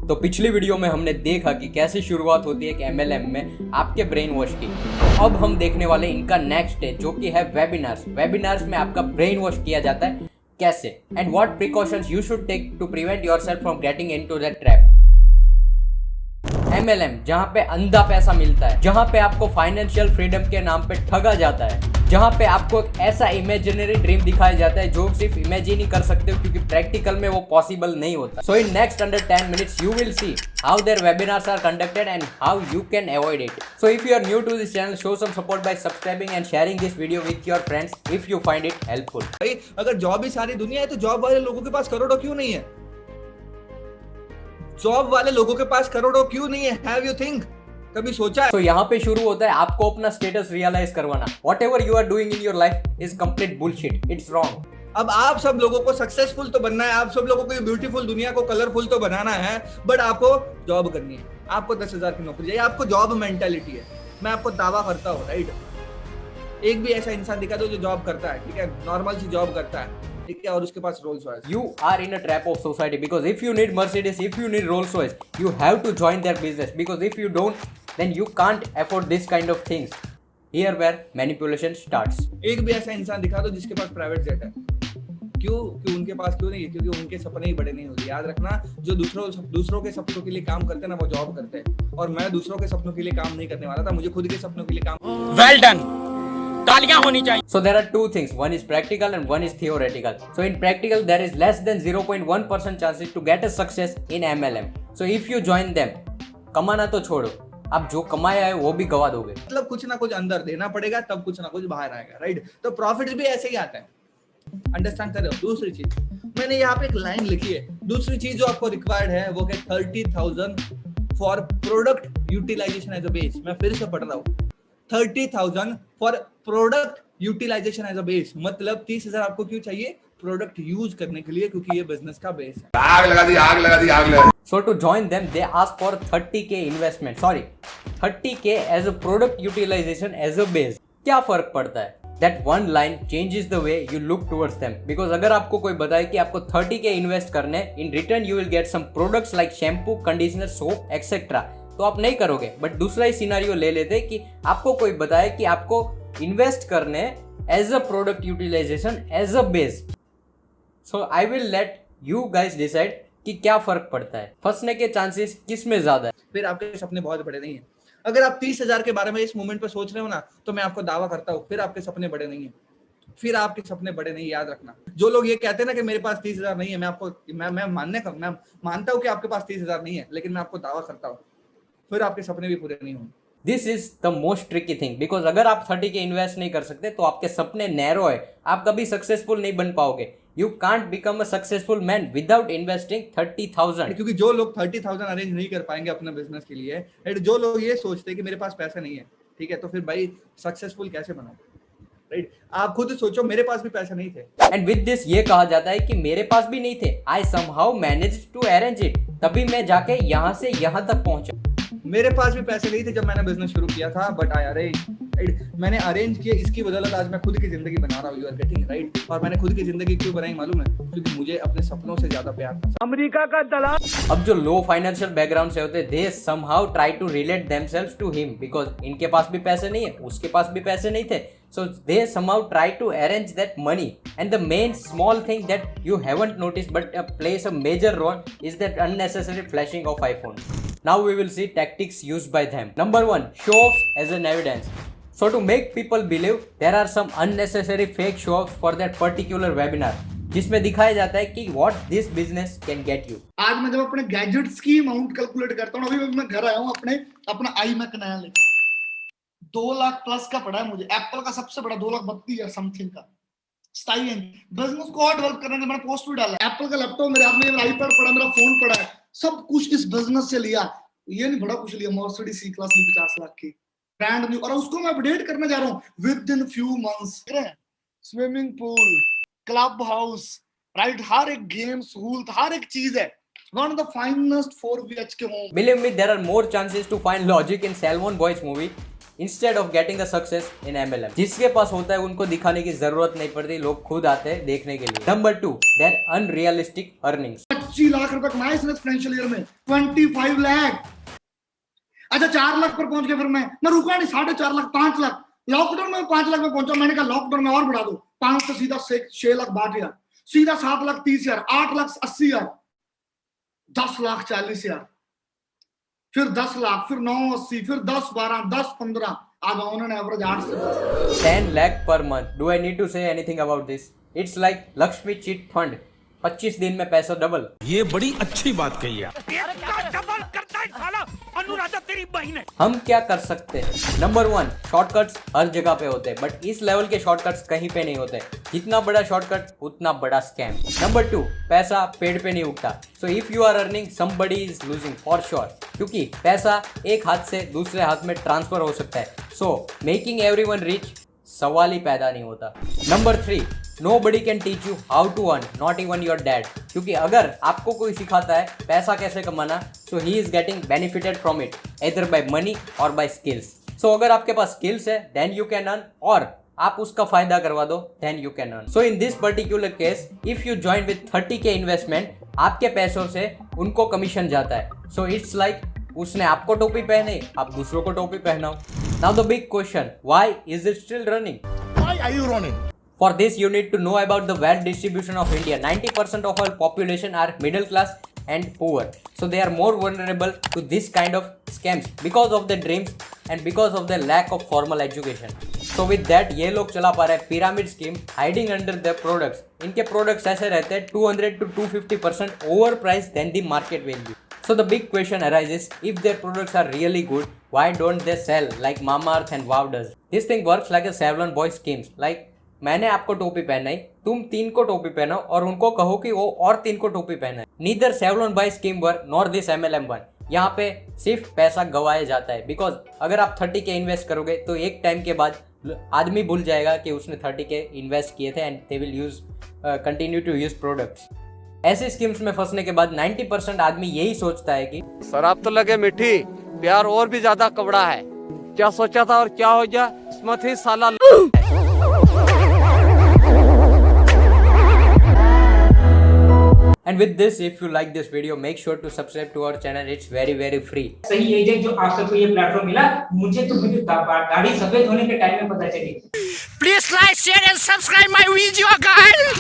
तो पिछली वीडियो में हमने देखा कि कैसे शुरुआत होती है एक MLM में आपके ब्रेन वॉश की। अब हम देखने वाले इनका नेक्स्ट स्टेज जो कि है वेबिनार्स। वेबिनार्स में आपका ब्रेन वॉश किया जाता है कैसे, and what precautions you should take to prevent yourself from getting into that trap. MLM जहां पे अंधा पैसा मिलता है, जहां पे आपको फाइनेंशियल फ्रीडम के नाम पे ठगा जाता है, जहां पे आपको एक ऐसा इमेजिनरी ड्रीम दिखाया जाता है जो सिर्फ इमेजिन ही कर सकते हो क्योंकि प्रैक्टिकल में वो पॉसिबल नहीं होता। So in next under 10 minutes you will see how their webinars are conducted and how you can avoid it. So if you are new to this channel, show some support by subscribing and sharing this video with your friends if you find it helpful. भाई अगर job ही सारी दुनिया है तो job वाले लोगों के पास करोड़ों क्यों नहीं है? जॉब वाले लोगों के पास करोड़ों क्यों नहीं है? Have you think? कभी सोचा है? तो यहाँ पे शुरू होता है आपको अपना स्टेटस रियलाइज करवाना। Whatever you are doing in your life is complete bullshit. It's wrong. अब आप सब लोगों को सक्सेसफुल तो बनना है, आप सब लोगों को ये ब्यूटीफुल दुनिया को कलरफुल तो बनाना है, बट आपको जॉब करनी है, आपको 10,000 की नौकरी चाहिए, आपको जॉब मेंटालिटी है। मैं आपको दावा करता हूँ, राइट, एक भी ऐसा इंसान दिखा दो जो जॉब करता है, ठीक है, नॉर्मल सी जॉब करता है, ठीक है, और उसके पास Rolls Royce. You are in a trap of society because if you need Mercedes, if you need Rolls Royce, you have to join their business because if you don't, then you can't afford this kind of things. Here where manipulation starts. एक भी ऐसा इंसान दिखा दो जिसके पास private jet है। क्यों उनके पास क्यों नहीं है? क्योंकि उनके सपने ही बड़े नहीं होते। याद रखना, जो दूसरों के सपनों के लिए काम करते हैं ना, वो जॉब करते हैं, और मैं दूसरों के सपनों के लिए काम नहीं करने वाला था, मुझे खुद के सपनों के लिए काम। वेल डन, तालियां होनी चाहिए। So there are two things, one is practical and one is theoretical. So in practical there is less than 0.1% chances to get a success in MLM. So if you join them, कमाना तो छोड़ो, आप जो कमाया है वो भी गवा दोगे। मतलब कुछ ना कुछ अंदर देना पड़ेगा, तब कुछ ना कुछ बाहर आएगा, राइट? तो प्रॉफिट भी ऐसे ही आता है, अंडरस्टैंड कर रहे हो? दूसरी चीज मैंने यहाँ पे एक लाइन लिखी है, दूसरी चीज जो आपको रिक्वायर्ड है वो है 30,000 for product utilisation as a base. मैं फिर से पढ़ रहा हूँ, 30,000 for product utilisation as a base. मतलब 30,000 आपको क्यों चाहिए? प्रोडक्ट यूज करने के लिए, क्योंकि ये बिजनेस का बेस है। आग लगा दी। So to join them, they ask for 30k investment. Sorry, 30k as a product utilization as a base. क्या फर्क पड़ता है? That one line changes the way you look towards them. Because अगर आपको कोई बताए कि आपको 30k इन्वेस्ट करने, in return you will get some products like shampoo, conditioner, soap, etc. तो आप नहीं करोगे। बट दूसरा ही सिनारियो ले लेते कि आपको कोई बताए कि आपको इन्वेस्ट करने as a product utilisation as a base. So I will let you guys decide कि क्या फर्क पड़ता है, फंसने के चांसेस किस में ज्यादा है। फिर आपके सपने बहुत बड़े नहीं है। अगर आप 30,000 के बारे में इस मोमेंट पे सोच रहे हो ना, तो मैं आपको दावा करता हूँ फिर आपके सपने बड़े नहीं है, फिर आपके सपने बड़े नहीं। याद रखना, जो लोग ये कहते हैं ना कि मेरे पास 30,000 नहीं है, मैं मानता हूँ कि आपके पास 30,000 नहीं है, लेकिन मैं आपको दावा करता हूँ फिर आपके सपने भी पूरे नहीं होंगे। This is the most tricky thing because अगर आप 30k इन्वेस्ट नहीं कर सकते तो आपके सपने नैरो है, आप कभी सक्सेसफुल नहीं बन पाओगे। You can't become a successful man without investing 30,000। क्योंकि जो लोग 30,000 अरेंज नहीं कर पाएंगे अपने बिजनेस के लिए, जो लोग ये सोचते हैं कि मेरे पास पैसा नहीं है, ठीक है, तो फिर भाई सक्सेसफुल कैसे बनाओ, राइट? आप खुद सोचो, मेरे पास भी पैसे नहीं थे। एंड विद दिस ये कहा जाता है कि मेरे पास भी नहीं थे, I somehow managed to arrange it, तभी मैं जाके यहाँ से यहाँ तक पहुंचा। मेरे पास भी पैसे नहीं थे जब मैंने बिजनेस शुरू किया था, बट आई अरेंज, मैंने अरेंज किए, इसकी बदौलत आज मैं खुद की जिंदगी बना रहा हूँ। You are getting right? और मैंने खुद की जिंदगी क्यों बनाई मालूम है? क्योंकि मुझे अपने सपनों से ज्यादा प्यार था। अमेरिका का दलाल। अब जो लो फाइनेंशियल बैकग्राउंड से होते, they somehow try to relate themselves to him because इनके पास भी पैसे नहीं है, उसके पास भी पैसे नहीं थे। So they somehow try to arrange that money, and the main small thing that you haven't noticed but plays a major role is that unnecessary flashing of iPhone. Now we will see tactics used by them. Number 1, show-offs as an evidence. So to make people believe, there are some unnecessary fake show-offs for that particular webinar, जिसमें दिखाया जाता है कि what this business can get you. आज मैं जब अपने gadgets की अमाउंट कैलकुलेट करता हूँ, अभी मैं घर आया हूँ, अपना iMac नया लेकर 2 लाख प्लस का पड़ा है मुझे। एप्पल का सबसे बड़ा 2,32,000 समथिंग का स्टाई इंच। बिजनेस को और डेवलप करने के लिए मैंने पोस्ट भी डाला। एप्पल का लैपटॉप मेरे हाथ में, मेरा आईपैड पड़ा, मेरा फोन पड़ा है, सब कुछ इस बिजनेस से लिया। ये नहीं बड़ा कुछ लिया, मर्सिडीज सी क्लास ली 50 लाख की, ब्रांड न्यू, और उसको मैं अपडेट करने जा रहा हूँ with in few months. Swimming pool, club house, right, हर एक गेम, सहूलत, हर एक चीज है। One of the finest 4 BHK home. Believe me, there are more chances to find logic in Salmon Boys movie instead of getting a success in MLM। जिसके पास होता है उनको दिखाने की जरूरत नहीं पड़ती, लोग खुद आते हैं देखने के लिए। Number 2, there unrealistic earnings. 25 lakh रुपए कमाए इसने फाइनेंशियल ईयर में, 25 लाख। अच्छा 4 लाख पर पहुंच गया, फिर मैं रुका नहीं, 4.5 लाख, 5 लाख। लॉकडाउन में 5 लाख में पहुंचा, मैंने कहा लॉकडाउन में और बढ़ा दो, 5 से सीधा 6 लाख 62,000, सीधा 7 लाख 30,000, 8 लाख 80,000, 10 लाख 40,000, फिर 10 लाख, फिर 980, फिर 10 12, 10 15, आज ऑन एन एवरेज 8 से 10 lakh per month. Do I need to say anything about this? It's like Lakshmi Cheat Fund. 25 दिन में पैसा डबल। ये बड़ी अच्छी बात कही है। डबल करता है साला, अनुराधा तेरी बहन है। हम क्या कर सकते हैं? नंबर 1, शॉर्टकट्स हर जगह पे होते हैं, बट इस लेवल के शॉर्टकट्स कहीं पे नहीं होते। जितना बड़ा शॉर्टकट उतना बड़ा स्कैम। नंबर 2, पैसा पेड़ पे नहीं उगता। So if you are earning, somebody is losing for sure, क्योंकि पैसा एक हाथ से दूसरे हाथ में ट्रांसफर हो सकता है। सो मेकिंग एवरीवन रिच सवाल ही पैदा नहीं होता। Number 3, nobody can teach you how to earn, not even your dad। क्योंकि अगर आपको कोई सिखाता है पैसा कैसे कमाना, so he is getting benefited from it either by money or by skills। so अगर आपके पास skills है then you can earn, और आप उसका फायदा करवा दो then you can earn। so in this particular case if you join with 30k investment, आपके पैसों से उनको कमीशन जाता है। so it's like उसने आपको टोपी पहने, आप दूसरों को टोपी पहनाओ। now the big question, why is it still running? Why are you running? For this, you need to know about the wealth distribution of India. 90% of our population are middle class and poor. So they are more vulnerable to this kind of scams because of their dreams and because of their lack of formal education. So with that, ये लोग चला पा रहे हैं pyramid scheme hiding under their products. इनके products ऐसे रहते हैं 200 to 250% overpriced than the market value. So the big question arises, if their products are really good, why don't they sell like Mamaearth and Wow does? This thing works like a Savlon boy schemes. Like मैंने आपको टोपी पहनाई, तुम 3 को टोपी पहनाओ और उनको कहो कि वो और 3 को टोपी पहनाए। Neither Savlon boy scheme work nor this MLM one. यहाँ पे सिर्फ पैसा गवाया जाता है, बिकॉज अगर आप 30k इन्वेस्ट करोगे तो एक टाइम के बाद आदमी भूल जाएगा कि उसने 30k इन्वेस्ट किए थे and they will use continue to use products. ऐसे स्कीम्स में फंसने के बाद 90% आदमी यही सोचता है कि शराब तो लगे मीठी, प्यार और भी ज्यादा कबड़ा है। क्या सोचा था और क्या हो गया, किस्मत ही साला। And with this, if you like this video, make sure to subscribe to our channel. It's very free. सही एज है जो आप सबको ये प्लेटफॉर्म मिला। मुझे तो मुझे गाड़ी सफेद होने के टाइम में पता चली। Please like share and subscribe my video guys.